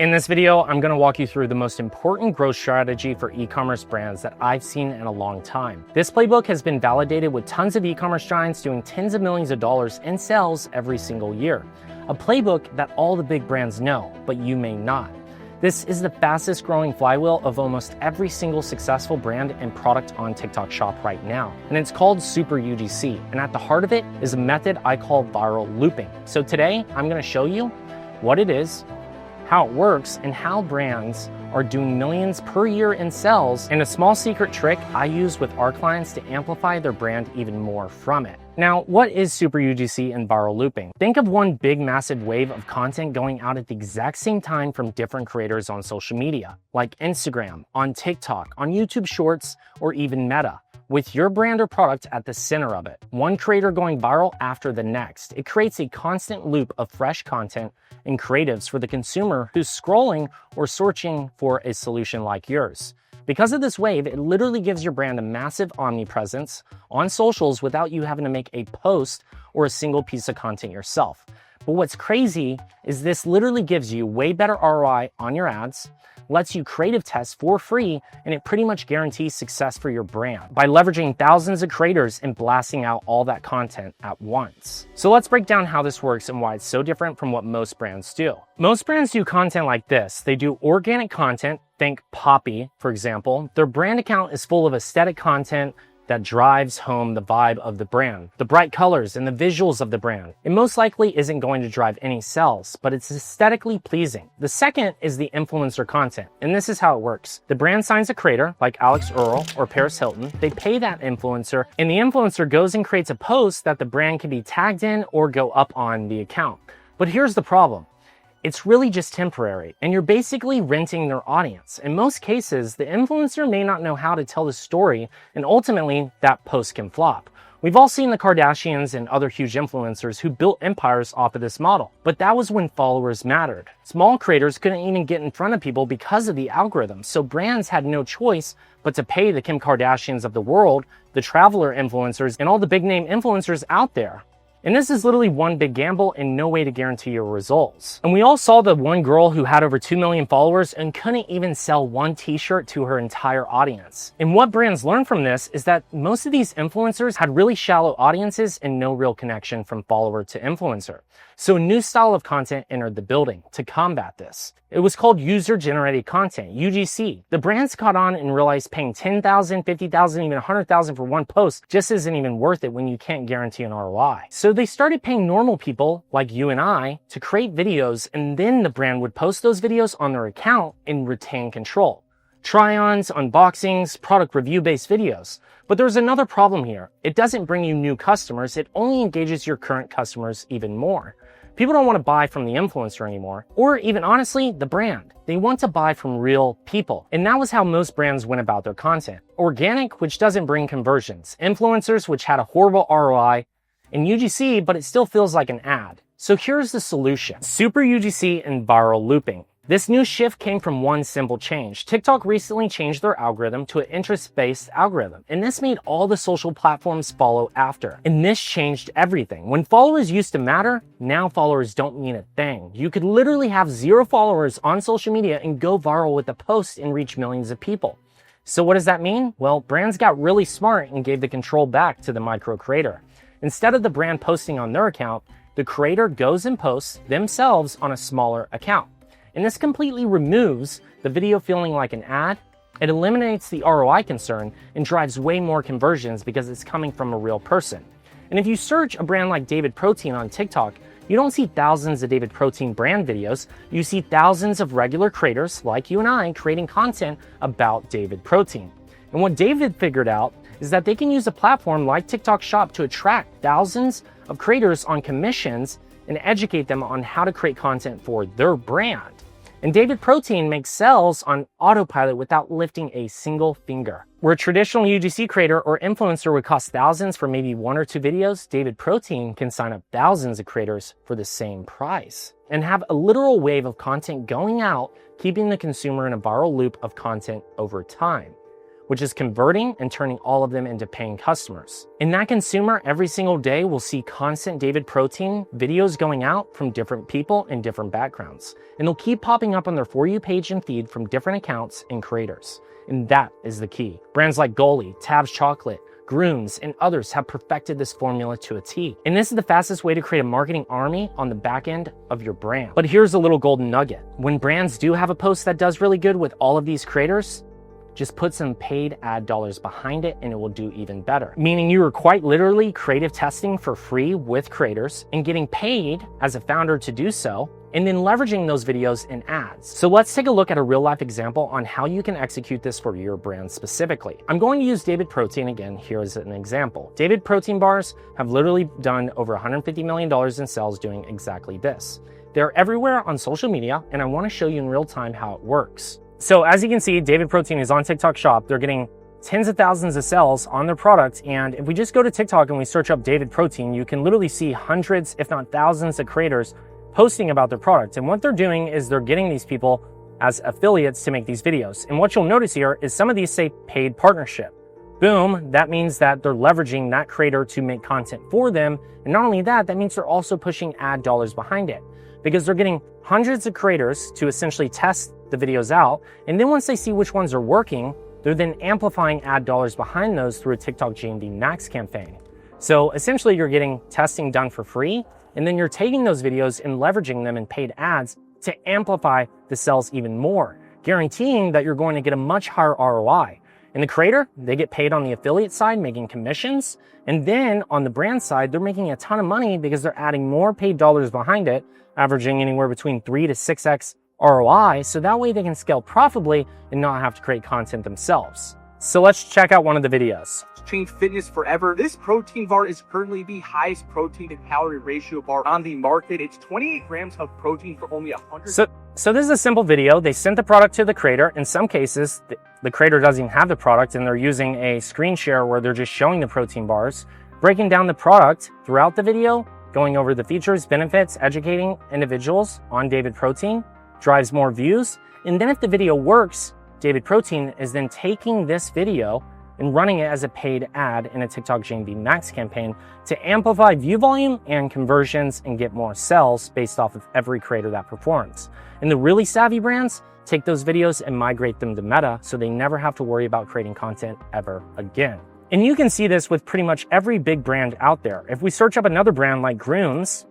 In this video, I'm going to walk you through the most important growth strategy for e-commerce brands that I've seen in a long time. This playbook has been validated with tons of e-commerce giants doing tens of millions of dollars in sales every single year. A playbook that all the big brands know, but you may not. This is the fastest growing flywheel of almost every single successful brand and product on TikTok Shop right now. And it's called Super UGC. And at the heart of it is a method I call viral looping. So today, I'm going to show you what it is, how it works, and how brands are doing millions per year in sales, and a small secret trick I use with our clients to amplify their brand even more from it. Now, what is Super UGC and viral looping? Think of one big massive wave of content going out at the exact same time from different creators on social media, like Instagram, on TikTok, on YouTube Shorts, or even Meta, with your brand or product at the center of it. One creator going viral after the next. It creates a constant loop of fresh content and creatives for the consumer who's scrolling or searching for a solution like yours. Because of this wave, it literally gives your brand a massive omnipresence on socials without you having to make a post or a single piece of content yourself. But what's crazy is this literally gives you way better ROI on your ads, lets you creative test for free, and it pretty much guarantees success for your brand by leveraging thousands of creators and blasting out all that content at once. So let's break down how this works and why it's so different from what most brands do. Most brands do content like this. They do organic content, think Poppy, for example. Their brand account is full of aesthetic content that drives home the vibe of the brand, the bright colors and the visuals of the brand. It most likely isn't going to drive any sales, but it's aesthetically pleasing. The second is the influencer content, and this is how it works. The brand signs a creator, like Alex Earl or Paris Hilton. They pay that influencer, and the influencer goes and creates a post that the brand can be tagged in or go up on the account. But here's the problem. It's really just temporary, and you're basically renting their audience. In most cases, the influencer may not know how to tell the story, and ultimately, that post can flop. We've all seen the Kardashians and other huge influencers who built empires off of this model, but that was when followers mattered. Small creators couldn't even get in front of people because of the algorithm, so brands had no choice but to pay the Kim Kardashians of the world, the traveler influencers, and all the big name influencers out there. And this is literally one big gamble and no way to guarantee your results. And we all saw the one girl who had over 2 million followers and couldn't even sell one t-shirt to her entire audience. And what brands learned from this is that most of these influencers had really shallow audiences and no real connection from follower to influencer. So a new style of content entered the building to combat this. It was called user-generated content, UGC. The brands caught on and realized paying $10,000, $50,000, even $100,000 for one post just isn't even worth it when you can't guarantee an ROI. So they started paying normal people like you and I to create videos, and then the brand would post those videos on their account and retain control. Try-ons, unboxings, product review-based videos. But there's another problem here. It doesn't bring you new customers. It only engages your current customers even more. People don't want to buy from the influencer anymore, or even honestly, the brand. They want to buy from real people. And that was how most brands went about their content. Organic, which doesn't bring conversions. Influencers, which had a horrible ROI. And UGC, but it still feels like an ad. So here's the solution. Super UGC and viral looping. This new shift came from one simple change. TikTok recently changed their algorithm to an interest-based algorithm, and this made all the social platforms follow after. And this changed everything. When followers used to matter, now followers don't mean a thing. You could literally have 0 followers on social media and go viral with a post and reach millions of people. So what does that mean? Well, brands got really smart and gave the control back to the micro creator. Instead of the brand posting on their account, the creator goes and posts themselves on a smaller account. And this completely removes the video feeling like an ad. It eliminates the ROI concern and drives way more conversions because it's coming from a real person. And if you search a brand like David Protein on TikTok, you don't see thousands of David Protein brand videos. You see thousands of regular creators like you and I creating content about David Protein. And what David figured out is that they can use a platform like TikTok Shop to attract thousands of creators on commissions and educate them on how to create content for their brand. And David Protein makes sales on autopilot without lifting a single finger. Where a traditional UGC creator or influencer would cost thousands for maybe 1 or 2 videos, David Protein can sign up thousands of creators for the same price and have a literal wave of content going out, keeping the consumer in a viral loop of content over time. which is converting and turning all of them into paying customers. And that consumer every single day will see constant David Protein videos going out from different people in different backgrounds. And they'll keep popping up on their For You page and feed from different accounts and creators. And that is the key. Brands like Goli, Tabs Chocolate, Grooms, and others have perfected this formula to a T. And this is the fastest way to create a marketing army on the back end of your brand. But here's a little golden nugget. When brands do have a post that does really good with all of these creators, just put some paid ad dollars behind it and it will do even better. Meaning you are quite literally creative testing for free with creators and getting paid as a founder to do so, and then leveraging those videos in ads. So let's take a look at a real life example on how you can execute this for your brand specifically. I'm going to use David Protein again here as an example. David Protein bars have literally done over $150 million in sales doing exactly this. They're everywhere on social media, and I want to show you in real time how it works. So as you can see, David Protein is on TikTok Shop. They're getting tens of thousands of sales on their product. And if we just go to TikTok and we search up David Protein, you can literally see hundreds, if not thousands of creators posting about their product. And what they're doing is they're getting these people as affiliates to make these videos. And what you'll notice here is some of these say paid partnership. Boom, that means that they're leveraging that creator to make content for them. And not only that, that means they're also pushing ad dollars behind it because they're getting hundreds of creators to essentially test the videos out. And then once they see which ones are working, they're then amplifying ad dollars behind those through a TikTok GMV Max campaign. So essentially you're getting testing done for free, and then you're taking those videos and leveraging them in paid ads to amplify the sales even more, guaranteeing that you're going to get a much higher ROI. And the creator, they get paid on the affiliate side, making commissions. And then on the brand side, they're making a ton of money because they're adding more paid dollars behind it, averaging anywhere between 3 to 6x ROI. So that way they can scale profitably and not have to create content themselves. So let's check out one of the videos. Change fitness forever. This protein bar is currently the highest protein to calorie ratio bar on the market. It's 28 grams of protein for only 100. So this is a simple video. They sent the product to the creator. In some cases, the creator doesn't even have the product and they're using a screen share where they're just showing the protein bars, breaking down the product throughout the video, going over the features, benefits, educating individuals on David Protein, drives more views. And then if the video works, David Protein is then taking this video and running it as a paid ad in a TikTok GMV Max campaign to amplify view volume and conversions and get more sales based off of every creator that performs. And the really savvy brands take those videos and migrate them to Meta so they never have to worry about creating content ever again. And you can see this with pretty much every big brand out there. If we search up another brand like Grooms,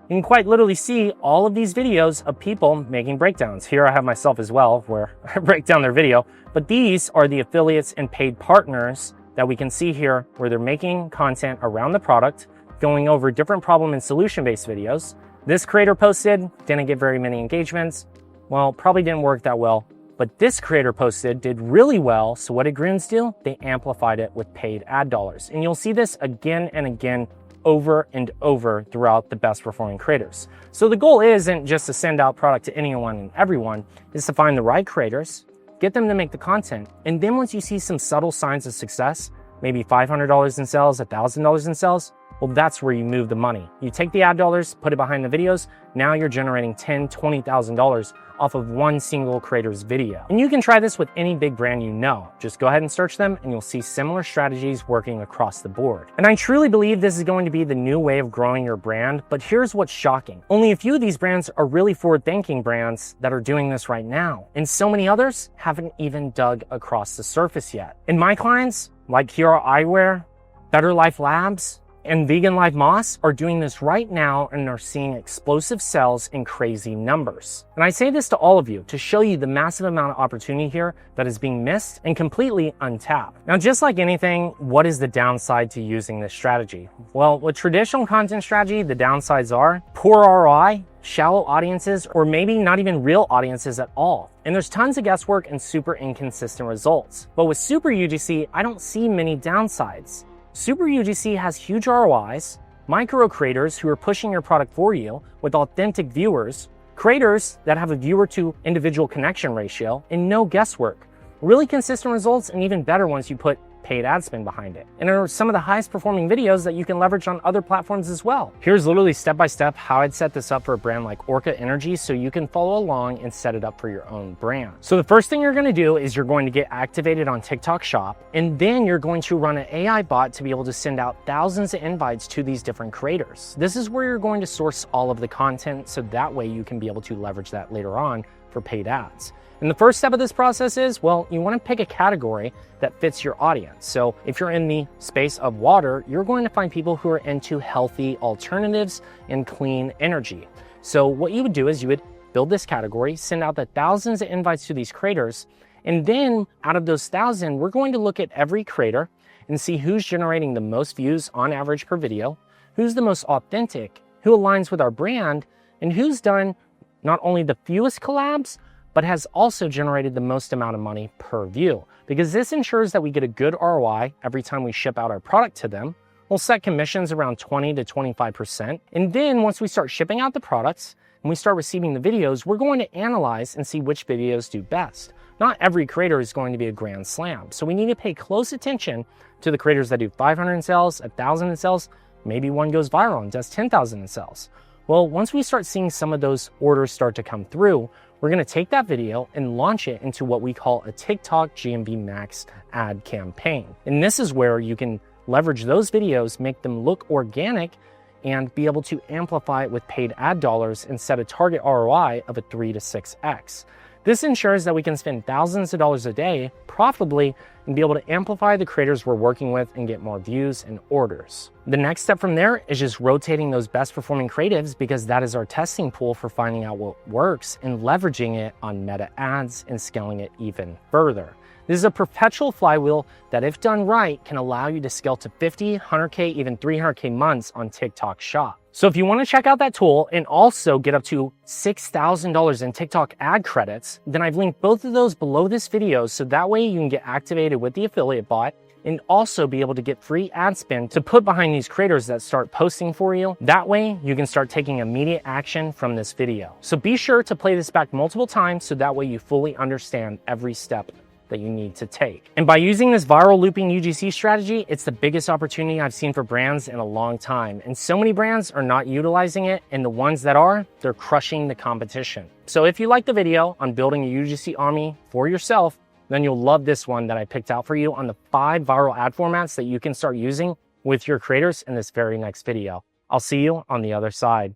you can quite literally see all of these videos of people making breakdowns. Here I have myself as well, where I break down their video. But these are the affiliates and paid partners that we can see here, where they're making content around the product, going over different problem and solution-based videos. This creator posted, didn't get very many engagements. Well, probably didn't work that well. But this creator posted, did really well. So what did Grooms do? They amplified it with paid ad dollars. And you'll see this again and again over and over throughout the best performing creators. So the goal isn't just to send out product to anyone and everyone, is to find the right creators, get them to make the content. And then once you see some subtle signs of success, maybe $500 in sales, $1,000 in sales, well, that's where you move the money. You take the ad dollars, put it behind the videos. Now you're generating $10,000, $20,000 off of one single creator's video. And you can try this with any big brand you know. Just go ahead and search them and you'll see similar strategies working across the board. And I truly believe this is going to be the new way of growing your brand, but here's what's shocking. Only a few of these brands are really forward-thinking brands that are doing this right now. And so many others haven't even dug across the surface yet. And my clients, like Hero Eyewear, Better Life Labs, and Vegan Life Moss are doing this right now and are seeing explosive sales in crazy numbers. And I say this to all of you to show you the massive amount of opportunity here that is being missed and completely untapped. Now, just like anything, what is the downside to using this strategy? Well, with traditional content strategy, the downsides are poor ROI, shallow audiences, or maybe not even real audiences at all. And there's tons of guesswork and super inconsistent results. But with Super UGC, I don't see many downsides. Super UGC has huge ROIs, micro creators who are pushing your product for you with authentic viewers, creators that have a viewer to individual connection ratio, and no guesswork. Really consistent results, and even better once you put paid ad spend behind it. And are some of the highest performing videos that you can leverage on other platforms as well. Here's literally step-by-step how I'd set this up for a brand like Orca Energy so you can follow along and set it up for your own brand. So the first thing you're gonna do is you're going to get activated on TikTok Shop, and then you're going to run an AI bot to be able to send out thousands of invites to these different creators. This is where you're going to source all of the content, so that way you can be able to leverage that later on for paid ads. And the first step of this process is, well, you want to pick a category that fits your audience. So if you're in the space of water, you're going to find people who are into healthy alternatives and clean energy. So what you would do is you would build this category, send out the thousands of invites to these creators, and then out of those 1,000, we're going to look at every creator and see who's generating the most views on average per video, who's the most authentic, who aligns with our brand, and who's done not only the fewest collabs, but has also generated the most amount of money per view. Because this ensures that we get a good ROI every time we ship out our product to them. We'll set commissions around 20 to 25%. And then once we start shipping out the products and we start receiving the videos, we're going to analyze and see which videos do best. Not every creator is going to be a grand slam. So we need to pay close attention to the creators that do 500 in sales, 1,000 in sales, maybe one goes viral and does 10,000 in sales. Well, once we start seeing some of those orders start to come through, we're gonna take that video and launch it into what we call a TikTok GMV Max ad campaign. And this is where you can leverage those videos, make them look organic, and be able to amplify it with paid ad dollars and set a target ROI of a 3 to 6x. This ensures that we can spend thousands of dollars a day profitably and be able to amplify the creators we're working with and get more views and orders. The next step from there is just rotating those best performing creatives, because that is our testing pool for finding out what works and leveraging it on meta ads and scaling it even further. This is a perpetual flywheel that, if done right, can allow you to scale to 50, 100K, even 300K months on TikTok Shop. So if you want to check out that tool and also get up to $6,000 in TikTok ad credits, then I've linked both of those below this video, so that way you can get activated with the affiliate bot and also be able to get free ad spend to put behind these creators that start posting for you. That way you can start taking immediate action from this video. So be sure to play this back multiple times so that way you fully understand every step that you need to take. And by using this viral looping UGC strategy, it's the biggest opportunity I've seen for brands in a long time. And so many brands are not utilizing it, and the ones that are, they're crushing the competition. So if you like the video on building a UGC army for yourself, then you'll love this one that I picked out for you on the 5 viral ad formats that you can start using with your creators in this very next video. I'll see you on the other side.